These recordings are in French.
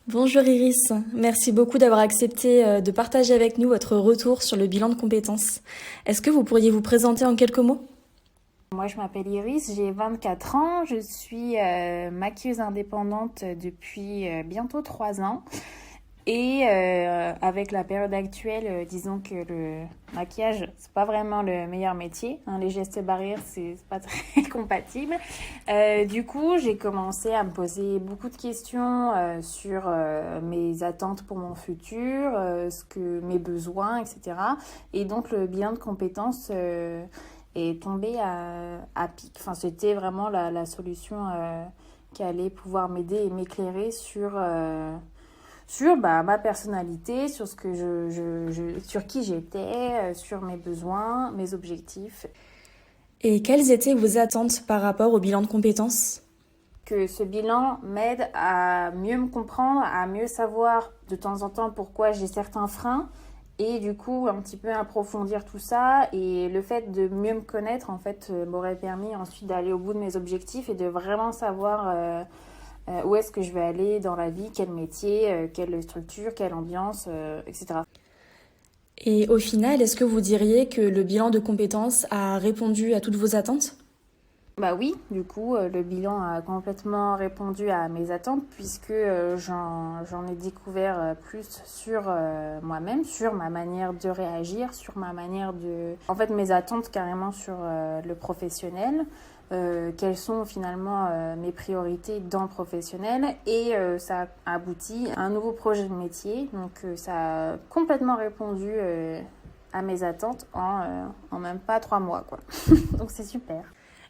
Bonjour Iris, merci beaucoup d'avoir accepté de partager avec nous votre retour sur le bilan de compétences. Est-ce que vous pourriez vous présenter en quelques mots? Moi, je m'appelle Iris, j'ai 24 ans, je suis maquilleuse indépendante depuis bientôt 3 ans. Et avec la période actuelle, disons que le maquillage, c'est pas vraiment le meilleur métier, hein, les gestes barrières, c'est pas très compatible. Du coup, j'ai commencé à me poser beaucoup de questions sur mes attentes pour mon futur, mes besoins, etc. Et donc, le bilan de compétences est tombé à pic. Enfin, c'était vraiment la solution qui allait pouvoir m'aider et m'éclairer sur ma personnalité, sur ce que sur qui j'étais, sur mes besoins, mes objectifs. Et quelles étaient vos attentes par rapport au bilan de compétences? Que ce bilan m'aide à mieux me comprendre, à mieux savoir de temps en temps pourquoi j'ai certains freins et du coup un petit peu approfondir tout ça. Et le fait de mieux me connaître en fait m'aurait permis ensuite d'aller au bout de mes objectifs et de vraiment savoir où est-ce que je vais aller dans la vie, quel métier, quelle structure, quelle ambiance, etc. Et au final, est-ce que vous diriez que le bilan de compétences a répondu à toutes vos attentes? Bah oui, du coup, le bilan a complètement répondu à mes attentes puisque j'en ai découvert plus sur moi-même, sur ma manière de réagir, sur ma manière de... En fait, mes attentes carrément sur le professionnel, quelles sont finalement mes priorités dans le professionnel et ça a abouti à un nouveau projet de métier. Donc ça a complètement répondu à mes attentes en même pas 3 mois, quoi. Donc c'est super.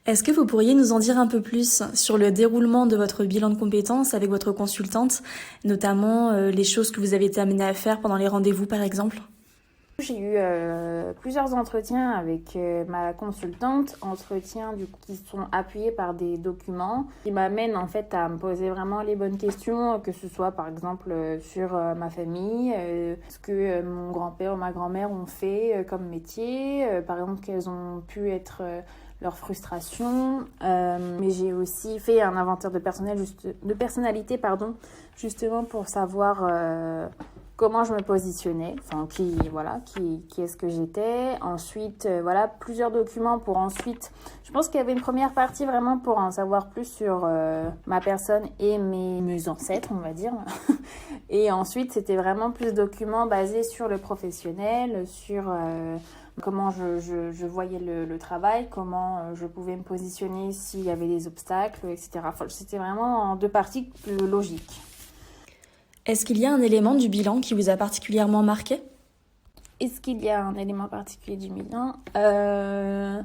Est-ce que vous pourriez nous en dire un peu plus sur le déroulement de votre bilan de compétences avec votre consultante, notamment les choses que vous avez été amené à faire pendant les rendez-vous par exemple? J'ai eu plusieurs entretiens avec ma consultante, entretiens du coup, qui sont appuyés par des documents qui m'amènent en fait à me poser vraiment les bonnes questions, que ce soit par exemple sur ma famille, ce que mon grand-père ou ma grand-mère ont fait comme métier, par exemple quelles ont pu être leurs frustrations. Mais j'ai aussi fait un inventaire de personnalité, pardon, justement pour savoir comment je me positionnais, enfin qui est-ce que j'étais. Ensuite, voilà, plusieurs documents pour ensuite... Je pense qu'il y avait une première partie vraiment pour en savoir plus sur ma personne et mes ancêtres, on va dire. Et ensuite, c'était vraiment plus de documents basés sur le professionnel, sur comment je voyais le travail, comment je pouvais me positionner s'il y avait des obstacles, etc. Enfin, c'était vraiment en 2 parties logiques. Est-ce qu'il y a un élément du bilan qui vous a particulièrement marqué? Est-ce qu'il y a un élément particulier du bilan? Je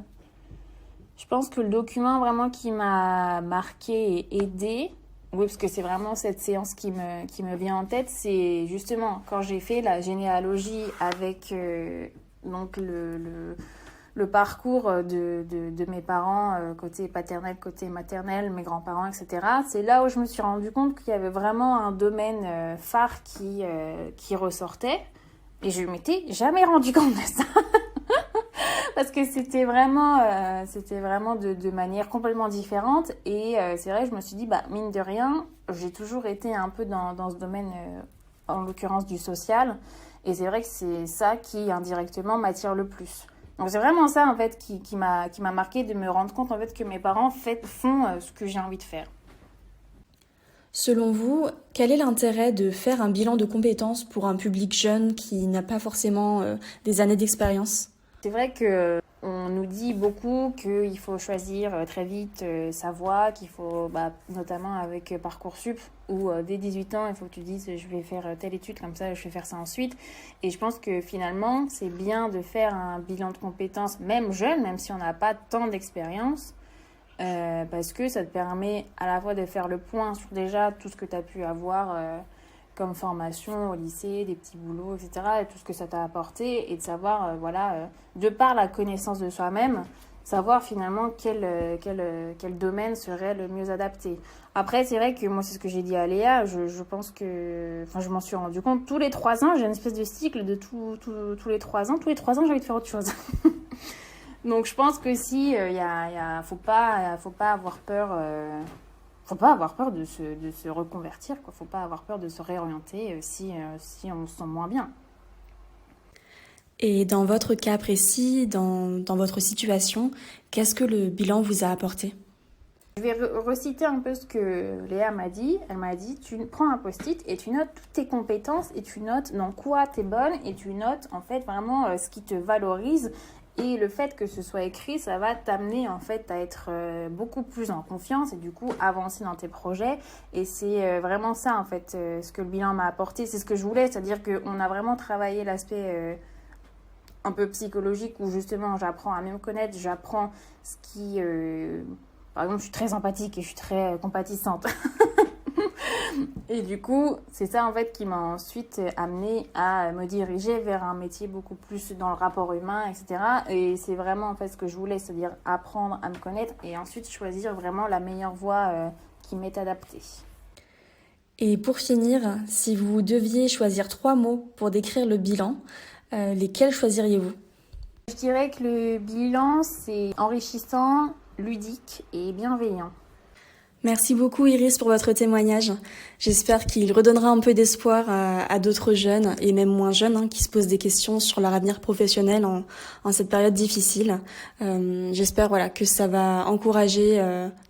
pense que le document vraiment qui m'a marqué et aidé, oui, parce que c'est vraiment cette séance qui me vient en tête, c'est justement quand j'ai fait la généalogie avec donc le parcours de mes parents, côté paternel, côté maternel, mes grands-parents, etc. C'est là où je me suis rendu compte qu'il y avait vraiment un domaine phare qui ressortait. Et je ne m'étais jamais rendu compte de ça. Parce que c'était vraiment de manière complètement différente. Et c'est vrai, je me suis dit, mine de rien, j'ai toujours été un peu dans ce domaine, en l'occurrence du social. Et c'est vrai que c'est ça qui, indirectement, m'attire le plus. Donc c'est vraiment ça, en fait, qui m'a marqué, de me rendre compte, en fait, que mes parents font ce que j'ai envie de faire. Selon vous, quel est l'intérêt de faire un bilan de compétences pour un public jeune qui n'a pas forcément des années d'expérience? C'est vrai que on nous dit beaucoup qu'il faut choisir très vite sa voie, qu'il faut, notamment avec Parcoursup, où dès 18 ans, il faut que tu dises je vais faire telle étude, comme ça je vais faire ça ensuite. Et je pense que finalement, c'est bien de faire un bilan de compétences, même jeune, même si on n'a pas tant d'expérience, parce que ça te permet à la fois de faire le point sur déjà tout ce que tu as pu avoir comme formation au lycée, des petits boulots, etc. et tout ce que ça t'a apporté, et de savoir, de par la connaissance de soi-même, savoir finalement quel domaine serait le mieux adapté. Après, c'est vrai que moi, c'est ce que j'ai dit à Léa, je pense que... Enfin, je m'en suis rendu compte, tous les 3 ans, j'ai une espèce de cycle de tous les 3 ans. Tous les 3 ans, j'ai envie de faire autre chose. Donc, je pense que si, faut pas avoir peur faut pas avoir peur de se reconvertir, quoi. Faut pas avoir peur de se réorienter si on se sent moins bien. Et dans votre cas précis, dans votre situation, qu'est-ce que le bilan vous a apporté? Je vais reciter un peu ce que Léa m'a dit. Elle m'a dit, tu prends un post-it et tu notes toutes tes compétences et tu notes dans quoi tu es bonne et tu notes en fait vraiment ce qui te valorise. Et le fait que ce soit écrit, ça va t'amener en fait à être beaucoup plus en confiance et du coup avancer dans tes projets. Et c'est vraiment ça en fait ce que le bilan m'a apporté. C'est ce que je voulais, c'est-à-dire qu'on a vraiment travaillé l'aspect un peu psychologique où justement j'apprends à mieux me connaître, j'apprends ce qui... Par exemple, je suis très empathique et je suis très compatissante. Et du coup, c'est ça en fait qui m'a ensuite amenée à me diriger vers un métier beaucoup plus dans le rapport humain, etc. Et c'est vraiment en fait ce que je voulais, c'est-à-dire apprendre à me connaître et ensuite choisir vraiment la meilleure voie qui m'est adaptée. Et pour finir, si vous deviez choisir 3 mots pour décrire le bilan, lesquels choisiriez-vous? Je dirais que le bilan, c'est enrichissant, ludique et bienveillant. Merci beaucoup Iris pour votre témoignage. J'espère qu'il redonnera un peu d'espoir à d'autres jeunes et même moins jeunes qui se posent des questions sur leur avenir professionnel en cette période difficile. J'espère que ça va encourager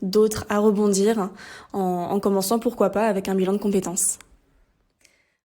d'autres à rebondir en commençant pourquoi pas avec un bilan de compétences.